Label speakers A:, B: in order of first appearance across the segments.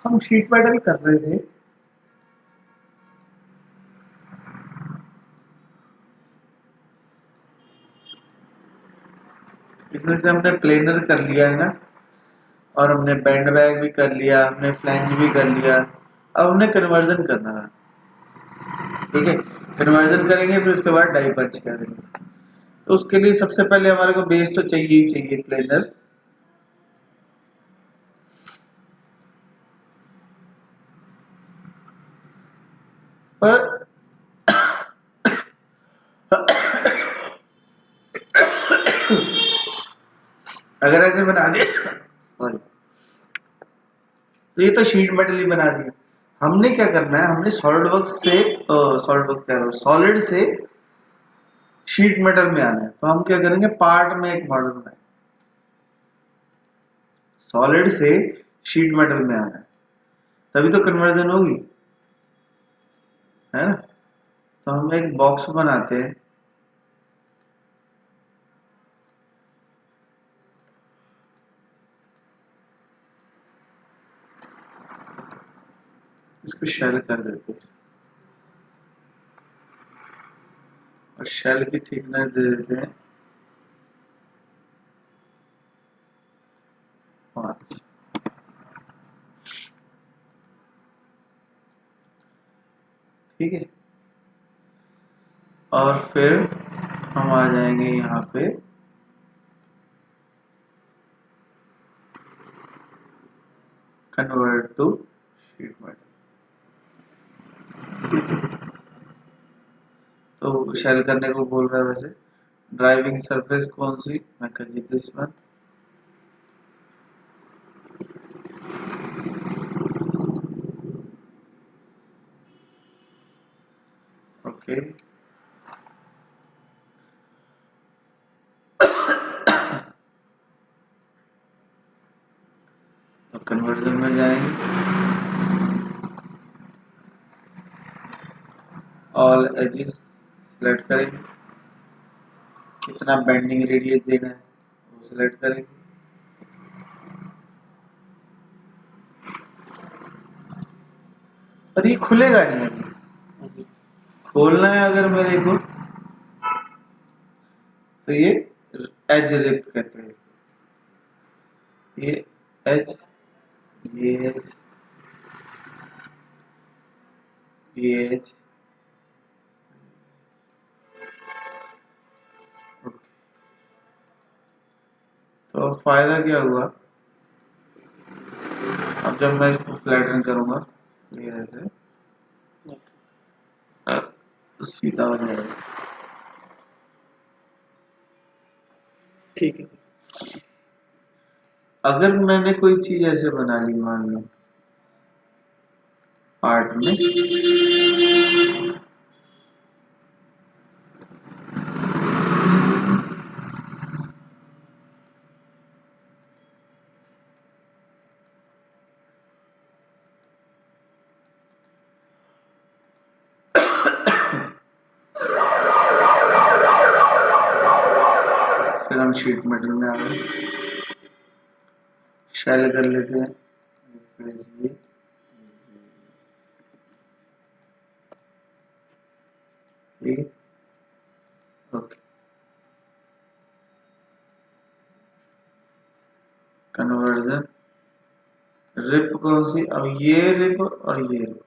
A: हम sheet metal कर रहे थे। इसमें से हमने प्लेनर कर लिया है ना, और हमने बैंड बैग भी कर लिया, हमने फ्लैंज भी कर लिया। अब हमने कन्वर्जन करना है। ठीक है, कन्वर्जन करेंगे फिर उसके बाद डाई पंच करेंगे। तो उसके लिए सबसे पहले हमारे को बेस तो चाहिए ही चाहिए, प्लेनर। पर अगर ऐसे बना दिया सॉरी, तो ये तो शीट मेटल ही बना दिया। हमने क्या करना है, हमने सॉलिड वर्क से सॉलिड वर्क कह रहा हूँ, सॉलिड से शीट मेटल में आना है। तो हम क्या करेंगे, पार्ट में एक मॉडल बनाए, सॉलिड से शीट मेटल में आना है, तभी तो कन्वर्जन होगी, है ना। तो हम एक बॉक्स बनाते हैं, इसको शेल कर देते हैं, और शेल की थिकनेस दे देते हैं 5। ठीक है, और फिर हम आ जाएंगे यहाँ पे कन्वर्ट टू शीट मेटल। तो शेल करने को बोल रहा है वैसे। ड्राइविंग सरफेस कौन सी, मैं कर जी दिस वन। ओके, तो कन्वर्जन में जाएंगे, ऑल एजेस सिलेक्ट करेंगे, कितना बेंडिंग रेडियस देना है वो सिलेक्ट करेंगे। और ये खुलेगा नहीं अभी, खोलना है अगर मेरे को, तो ये एज रिप कहते हैं ये एज, ये एज, ये एज। तो फायदा क्या हुआ, अब जब मैं इसको फ्लैटन करूंगा, ये ऐसे सीधा हो जाएगा। ठीक है, अगर मैंने कोई चीज ऐसे बना ली, मान लो आर्ट में, फिर हम शीट मेटल में आ गए, शेल कर लेते हैं, फिर ये ठीक है। ओके, कन्वर्जन, रिप कौन सी, अब ये रिप और ये रिप,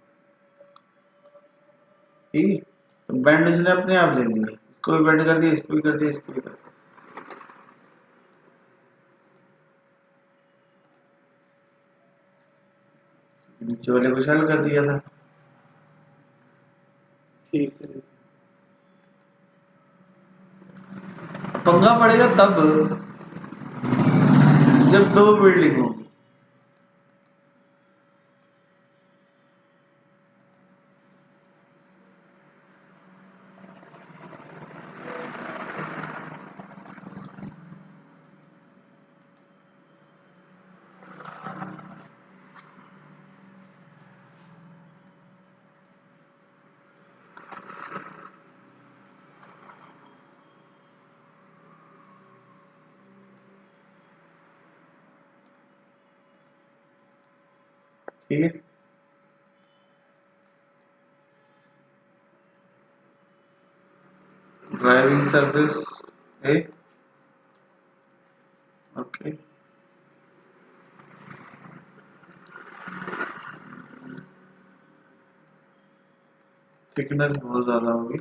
A: ठीक है। तो बैंड उसने अपने आप ले लिया, इसको भी बैंड कर दिया, इसको भी कर दिया, इसको भी कर दिया। नीचे वाले को शेल कर दिया था। ठीक है, पंगा पड़ेगा तब जब दो बिल्डिंग हो। ठीक है। ड्राइविंग सर्विस है, ओके। थिकनेस बहुत ज्यादा होगी,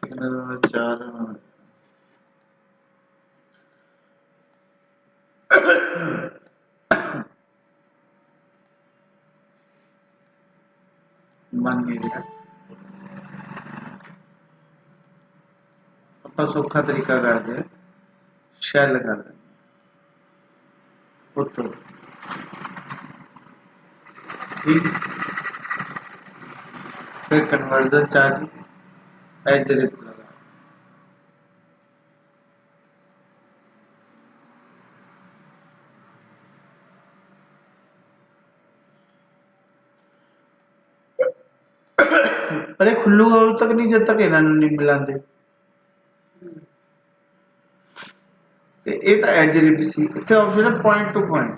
A: थिकनेस 4 मन नहीं रहा। ਆਪਾਂ ਸੌਖਾ ਤਰੀਕਾ ਕਰਦੇ ਆ, ਸ਼ੈਲ ਕਰ ਦਿੰਦੇ ਉੱਤੋਂ, ठीक। फिर कन्वर्जन चार्ज एज रिप लगा, अरे खुल्लूगा उदों तक नहीं जब तक इन्हां नूं नहीं मिलांदे। ते ये तां एज रिप सी, इत्थे ऑप्शन है पॉइंट टू पॉइंट,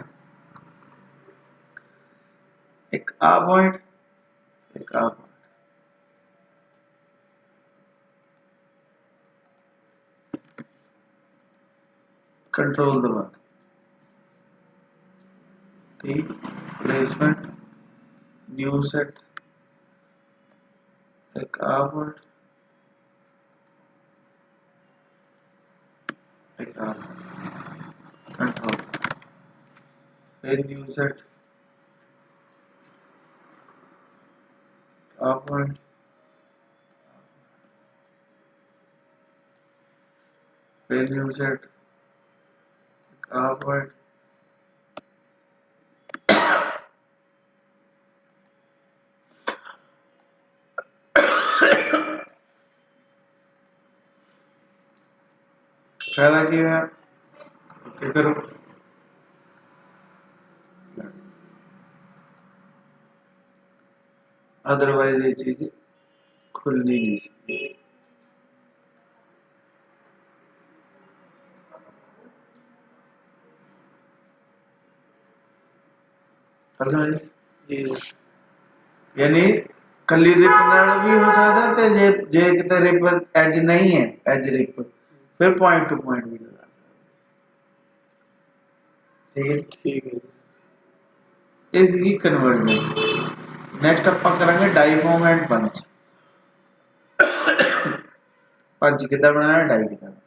A: एक आ पॉइंट, एक आ पॉइंट, कंट्रोल दबा ठीक। प्लेसमेंट न्यू सेट, एक आ पॉइंट, एक आ कंट्रोल, फिर न्यू सेट आ पॉइंट, फिर न्यू सेट आ पॉइंट, फायदा क्या है, ओके करो। अदरवाइज ये चीज खुलनी नहीं सकती। यानी कली रिप नाल भी हो सकता ते जे किते रिप एज नहीं है, एज रिप फिर पॉइंट टू पॉइंट भी लगा, ठीक है। इसकी कन्वर्जन नेक्स्ट ਆਪਾਂ ਕਰਾਂਗੇ डाइफॉर्म एंड पंच। पंच कितना बनाना है, डाई कितना।